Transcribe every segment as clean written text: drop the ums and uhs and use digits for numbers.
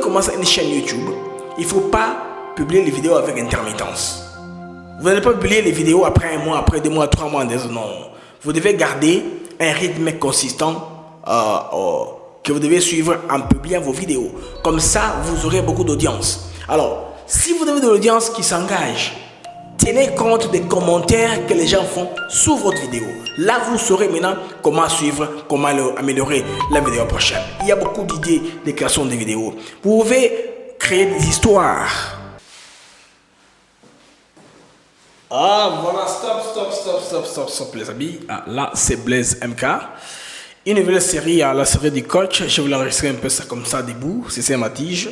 commencer une chaîne YouTube, il ne faut pas publier les vidéos avec intermittence. Vous n'allez pas publier les vidéos après 1 mois, après 2 mois, 3 mois, non. Vous devez garder un rythme consistant que vous devez suivre en publiant vos vidéos. Comme ça, vous aurez beaucoup d'audience. Alors, si vous avez de l'audience qui s'engage, tenez compte des commentaires que les gens font sous votre vidéo. Là, vous saurez maintenant comment suivre, comment améliorer la vidéo prochaine. Il y a beaucoup d'idées de création de vidéos. Vous pouvez créer des histoires. Ah, voilà, stop, les amis. Ah, là, c'est Blaise MK. Une nouvelle série, la série du coach. Je vais l'enregistrer un peu ça comme ça, debout. C'est ma tige.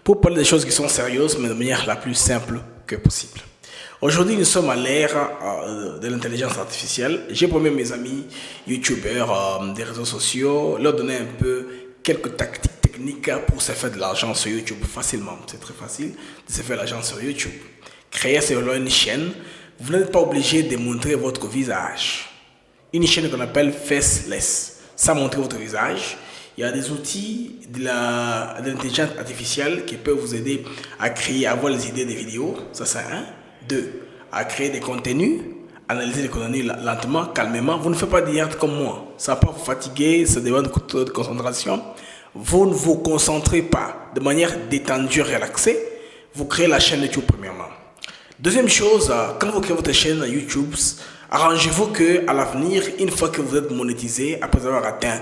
Pour parler des choses qui sont sérieuses, mais de manière la plus simple que possible. Aujourd'hui, nous sommes à l'ère de l'intelligence artificielle. J'ai promis à mes amis youtubeurs des réseaux sociaux, leur donner un peu quelques tactiques techniques pour se faire de l'argent sur YouTube facilement. C'est très facile de se faire de l'argent sur YouTube. Créer sur une chaîne, vous n'êtes pas obligé de montrer votre visage. Une chaîne qu'on appelle faceless, sans montrer votre visage. Il y a des outils de l'intelligence artificielle qui peuvent vous aider à créer, à avoir les idées des vidéos. Ça, c'est un. 2. À créer des contenus, analyser les contenus lentement, calmement. Vous ne faites pas direct comme moi. Ça va pas vous fatiguer, ça demande de concentration. Vous ne vous concentrez pas de manière détendue, relaxée. Vous créez la chaîne YouTube premièrement. Deuxième chose, quand vous créez votre chaîne YouTube, arrangez-vous qu'à l'avenir, une fois que vous êtes monétisé, après avoir atteint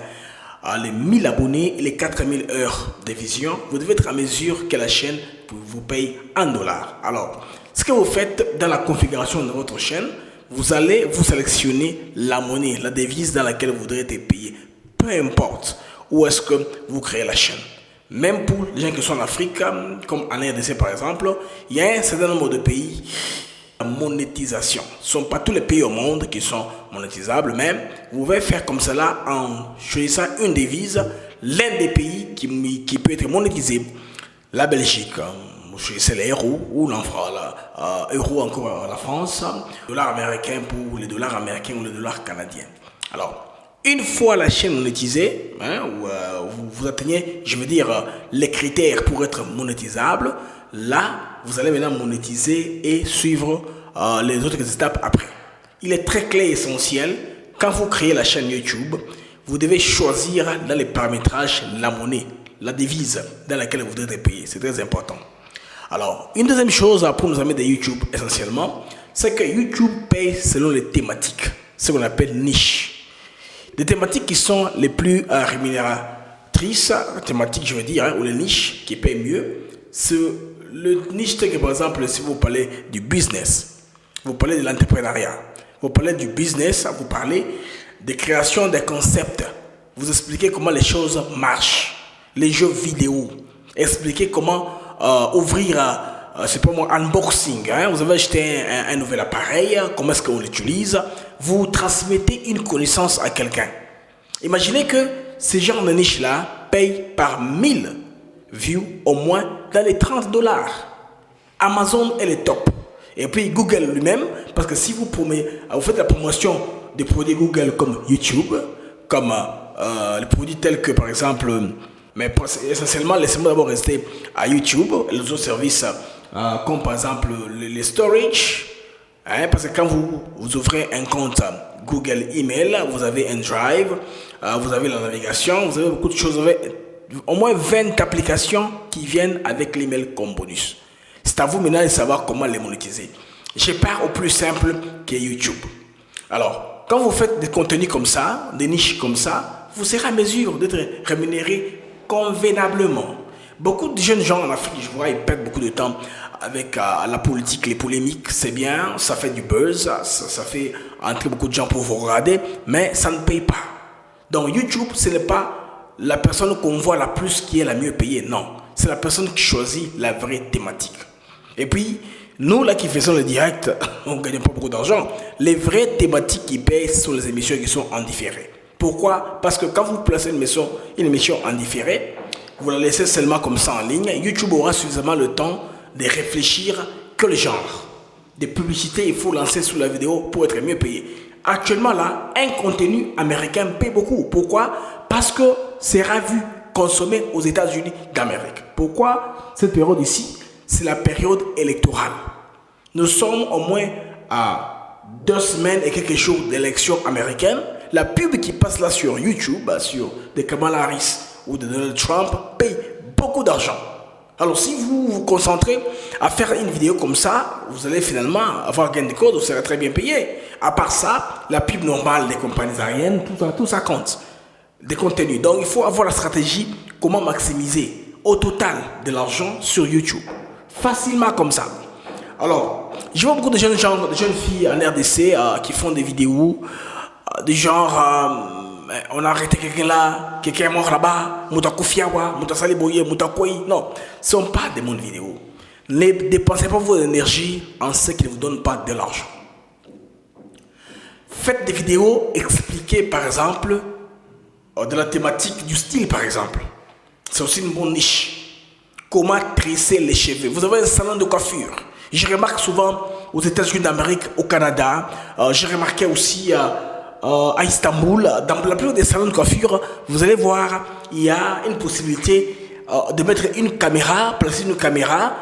les 1000 abonnés et les 4000 heures de vision, vous devez être à mesure que la chaîne vous paye en dollars. Alors, ce que vous faites dans la configuration de votre chaîne, vous allez vous sélectionner la monnaie, la devise dans laquelle vous voudrez être payé. Peu importe où est-ce que vous créez la chaîne. Même pour les gens qui sont en Afrique, comme en RDC par exemple, il y a un certain nombre de pays. La monétisation. Ce ne sont pas tous les pays au monde qui sont monétisables, mais vous pouvez faire comme cela en choisissant une devise, l'un des pays qui peut être monétisé, la Belgique. C'est l'euro ou l'euro encore la France, dollar américain pour les dollars américains ou les dollars canadiens. Alors, une fois la chaîne monétisée, vous atteignez, je veux dire, les critères pour être monétisable, là, vous allez maintenant monétiser et suivre les autres étapes après. Il est très clair et essentiel, quand vous créez la chaîne YouTube, vous devez choisir dans les paramétrages la monnaie, la devise dans laquelle vous devez payer. C'est très important. Alors, une deuxième chose pour nos amis de YouTube essentiellement, c'est que YouTube paye selon les thématiques, ce qu'on appelle niche. Des thématiques qui sont les plus rémunératrices, thématiques je veux dire, ou les niches qui payent mieux, c'est le niche que par exemple si vous parlez du business, vous parlez de l'entrepreneuriat, vous parlez du business, vous parlez de création des concepts, vous expliquez comment les choses marchent, les jeux vidéo, expliquez comment ouvrir, c'est pas moi, unboxing, vous avez acheté un nouvel appareil, comment est-ce qu'on l'utilise, vous transmettez une connaissance à quelqu'un. Imaginez que ces genres de niches-là payent par 1000 views au moins dans les $30. Amazon est le top. Et puis Google lui-même, parce que si vous faites la promotion des produits Google comme YouTube, comme les produits tels que par exemple, mais essentiellement laissez-moi d'abord rester à YouTube, les autres services comme par exemple les storage, parce que quand vous ouvrez un compte Google Email, vous avez un Drive, vous avez la navigation, vous avez beaucoup de choses, vous avez au moins 20 applications qui viennent avec l'email comme bonus. C'est à vous maintenant de savoir comment les monétiser. Je pars au plus simple qui est YouTube. Alors, quand vous faites des contenus comme ça, des niches comme ça, vous serez à mesure d'être rémunéré convenablement. Beaucoup de jeunes gens en Afrique, je vois, ils perdent beaucoup de temps avec la politique, les polémiques. C'est bien, ça fait du buzz, ça fait entrer beaucoup de gens pour vous regarder, mais ça ne paye pas. Donc YouTube, ce n'est pas la personne qu'on voit la plus qui est la mieux payée, non. C'est la personne qui choisit la vraie thématique. Et puis, nous là qui faisons le direct, on ne gagne pas beaucoup d'argent. Les vraies thématiques qui payent sont les émissions qui sont en différé. Pourquoi? Parce que quand vous placez une émission en différé, vous la laissez seulement comme ça en ligne, YouTube aura suffisamment le temps de réfléchir que le genre de publicité il faut lancer sous la vidéo pour être mieux payé. Actuellement là, un contenu américain paye beaucoup. Pourquoi? Parce que sera vu consommée aux États-Unis d'Amérique. Pourquoi cette période ici? C'est la période électorale. Nous sommes au moins à 2 semaines et quelques jours d'élections américaines. La pub qui passe là sur YouTube, sur de Kamala Harris ou de Donald Trump, paye beaucoup d'argent. Alors si vous vous concentrez à faire une vidéo comme ça, vous allez finalement avoir gain de cause, vous serez très bien payé. À part ça, la pub normale des compagnies aériennes, tout ça compte. Des contenus. Donc il faut avoir la stratégie comment maximiser au total de l'argent sur YouTube. Facilement comme ça. Alors, je vois beaucoup de jeunes filles en RDC qui font des vidéos du genre on a arrêté quelqu'un là, quelqu'un est mort là-bas, Mouta Koufiawa, Mouta Saliboye, Mouta Kouyi. Non, ce ne sont pas des mondes vidéo. Ne dépensez pas votre énergie en ce qui ne vous donne pas de l'argent. Faites des vidéos expliquées par exemple de la thématique du style par exemple. C'est aussi une bonne niche. Comment tresser les cheveux. Vous avez un salon de coiffure. Je remarque souvent aux États-Unis d'Amérique, au Canada. J'ai remarqué aussi à Istanbul, dans la plupart des salons de coiffure, vous allez voir, il y a une possibilité de mettre une caméra, placer une caméra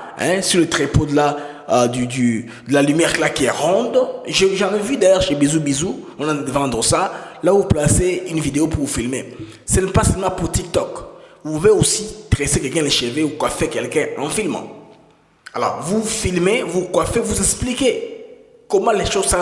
sur le trépied de la lumière là qui est ronde. J'en ai vu d'ailleurs chez Bisou Bisou, on a vendre ça, là où vous placez une vidéo pour vous filmer. Ce n'est pas seulement pour TikTok. Vous pouvez aussi tresser quelqu'un les cheveux ou coiffer quelqu'un en filmant. Alors, vous filmez, vous coiffez, vous expliquez comment les choses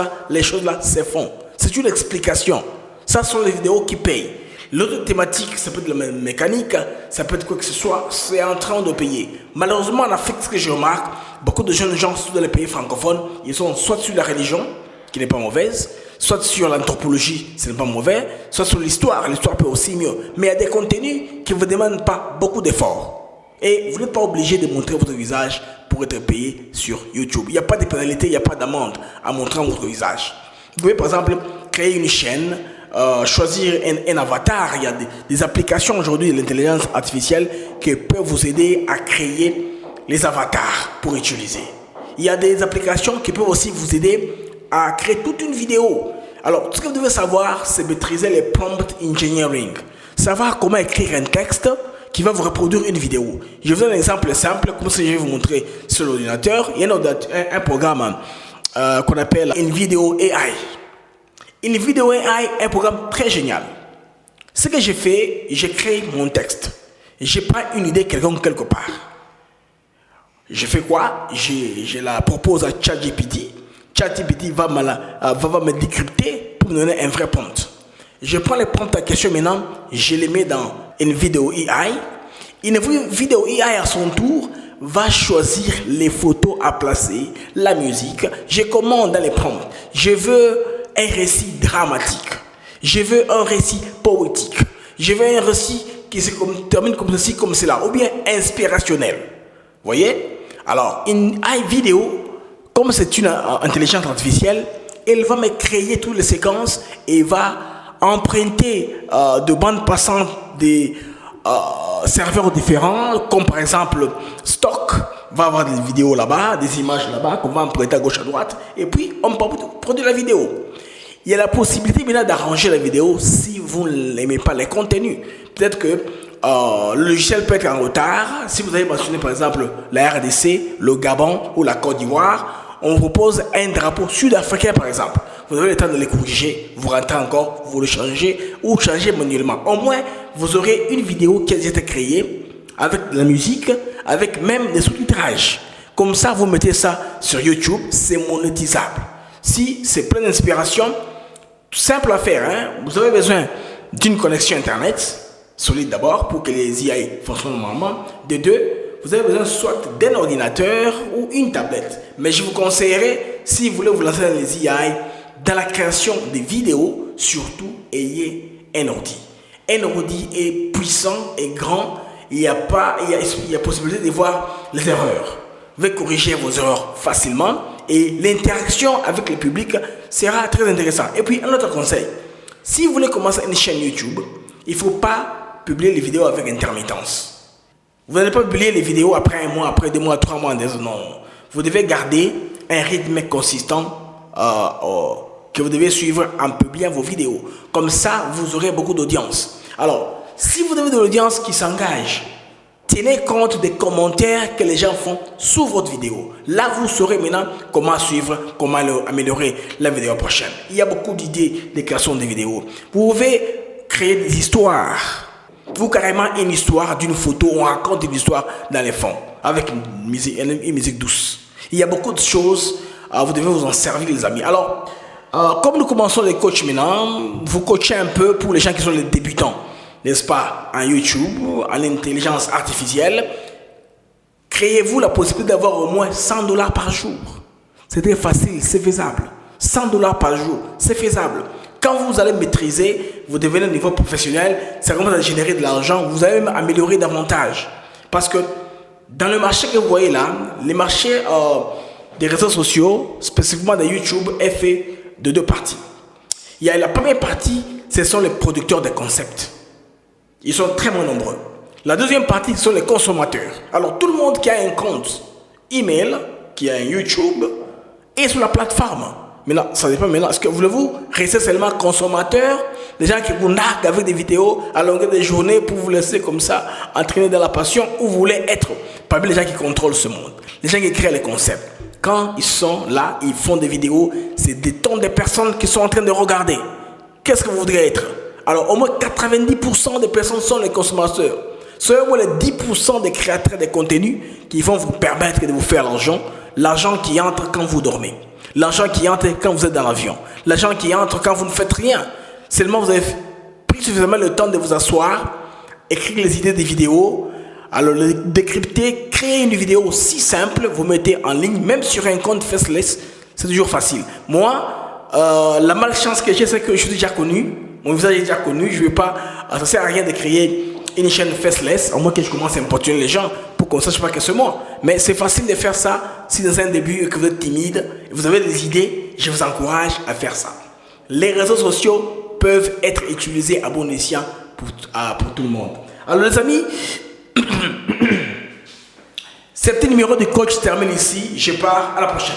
là se font. C'est une explication. Ça sont les vidéos qui payent. L'autre thématique, ça peut être la mécanique, ça peut être quoi que ce soit, c'est en train de payer. Malheureusement, en Afrique, ce que je remarque, beaucoup de jeunes gens, surtout dans les pays francophones, ils sont soit sur la religion, qui n'est pas mauvaise, soit sur l'anthropologie, ce n'est pas mauvais, soit sur l'histoire peut aussi mieux. Mais il y a des contenus qui ne vous demandent pas beaucoup d'efforts. Et vous n'êtes pas obligé de montrer votre visage pour être payé sur YouTube. Il n'y a pas de pénalité, il n'y a pas d'amende à montrer votre visage. Vous pouvez par exemple créer une chaîne, choisir un avatar. Il y a des applications aujourd'hui de l'intelligence artificielle qui peuvent vous aider à créer les avatars pour utiliser. Il y a des applications qui peuvent aussi vous aider à créer toute une vidéo. Alors, tout ce que vous devez savoir, c'est maîtriser les prompt engineering. Savoir comment écrire un texte qui va vous reproduire une vidéo. Je vous donne un exemple simple, comme ça je vais vous montrer sur l'ordinateur. Il y a un programme qu'on appelle une vidéo AI. Une vidéo AI est un programme très génial. Ce que j'ai fait, j'ai créé mon texte. Je prends une idée quelconque quelque part. Je fais quoi? Je la propose à ChatGPT. ChatGPT va me décrypter pour me donner un vrai prompt. Je prends les prompts à question maintenant, je les mets dans une vidéo AI. Une vidéo AI à son tour va choisir les photos à placer, la musique. Je commande dans les prompts. Je veux un récit dramatique. Je veux un récit poétique. Je veux un récit qui se termine comme ceci, comme cela, ou bien inspirationnel. Vous voyez? Alors, une AI vidéo, comme c'est une intelligence artificielle, elle va me créer toutes les séquences et va emprunter de bandes passantes des serveurs différents, comme par exemple Stock va avoir des vidéos là-bas, des images là-bas qu'on va emprunter à gauche à droite, et puis on peut produire la vidéo. Il y a la possibilité maintenant d'arranger la vidéo si vous n'aimez pas les contenus. Peut-être que le logiciel peut être en retard. Si vous avez mentionné par exemple la RDC, le Gabon ou la Côte d'Ivoire, on vous propose un drapeau sud-africain par exemple. Vous avez le temps de les corriger, vous rentrez encore, vous le changez ou changez manuellement. Au moins, vous aurez une vidéo qui a été créée avec de la musique, avec même des sous-titrages. Comme ça, vous mettez ça sur YouTube, c'est monétisable. Si c'est plein d'inspiration, simple à faire, hein? Vous avez besoin d'une connexion Internet, solide d'abord, pour que les IA fonctionnent normalement. De deux, vous avez besoin soit d'un ordinateur ou une tablette. Mais je vous conseillerais, si vous voulez vous lancer dans les IA, dans la création des vidéos, surtout, ayez un ordi. Un ordi est puissant et grand. Il y a possibilité de voir les erreurs. Vous pouvez corriger vos erreurs facilement et l'interaction avec le public sera très intéressante. Et puis, un autre conseil. Si vous voulez commencer une chaîne YouTube, il ne faut pas publier les vidéos avec intermittence. Vous n'allez pas publier les vidéos après 1 mois, après 2 mois, 3 mois. Non. Vous devez garder un rythme consistant que vous devez suivre en publiant vos vidéos. Comme ça, vous aurez beaucoup d'audience. Alors, si vous avez de l'audience qui s'engage, tenez compte des commentaires que les gens font sous votre vidéo. Là, vous saurez maintenant comment suivre, comment améliorer la vidéo prochaine. Il y a beaucoup d'idées de création de vidéos. Vous pouvez créer des histoires. Vous, carrément, une histoire d'une photo, on raconte une histoire dans les fonds, avec une musique douce. Il y a beaucoup de choses, vous devez vous en servir, les amis. Alors, comme nous commençons les coachs maintenant, vous coachez un peu pour les gens qui sont les débutants, n'est-ce pas, en YouTube, en intelligence artificielle. Créez-vous la possibilité d'avoir au moins $100 par jour. C'est très facile, c'est faisable. $100 par jour, c'est faisable. Quand vous allez maîtriser, vous devenez au niveau professionnel, ça commence à générer de l'argent, vous allez même améliorer davantage. Parce que dans le marché que vous voyez là, les marchés des réseaux sociaux, spécifiquement de YouTube, est fait de 2 parties. Il y a la première partie, ce sont les producteurs de concepts. Ils sont très moins nombreux. La deuxième partie, ce sont les consommateurs. Alors tout le monde qui a un compte email, qui a un YouTube, est sur la plateforme. Maintenant, ça dépend maintenant. Est-ce que voulez-vous rester seulement consommateur? Des gens qui vous narguent avec des vidéos à longueur de journée pour vous laisser comme ça entraîner dans la passion, ou vous voulez être parmi les gens qui contrôlent ce monde, les gens qui créent les concepts. Quand ils sont là, ils font des vidéos, c'est des tonnes de personnes qui sont en train de regarder. Qu'est-ce que vous voudriez être? Alors, au moins 90% des personnes sont les consommateurs. Seulement les 10% des créateurs de contenu qui vont vous permettre de vous faire l'argent qui entre quand vous dormez. L'argent qui entre quand vous êtes dans l'avion. L'argent qui entre quand vous ne faites rien. Seulement vous avez pris suffisamment le temps de vous asseoir, écrire les idées des vidéos, alors le décrypter, créer une vidéo si simple, vous mettez en ligne, même sur un compte faceless, c'est toujours facile. Moi, la malchance que j'ai, c'est que je suis déjà connu, mon visage est déjà connu, je ne vais pas, ça ne sert à rien de créer une chaîne faceless, à moins que je commence à importuner les gens pour qu'on ne sache pas que c'est moi. Mais c'est facile de faire ça si dans un début et que vous êtes timide, et vous avez des idées, je vous encourage à faire ça. Les réseaux sociaux peuvent être utilisés à bon escient pour tout le monde. Alors les amis, ce petit numéro de coach termine ici, je pars à la prochaine.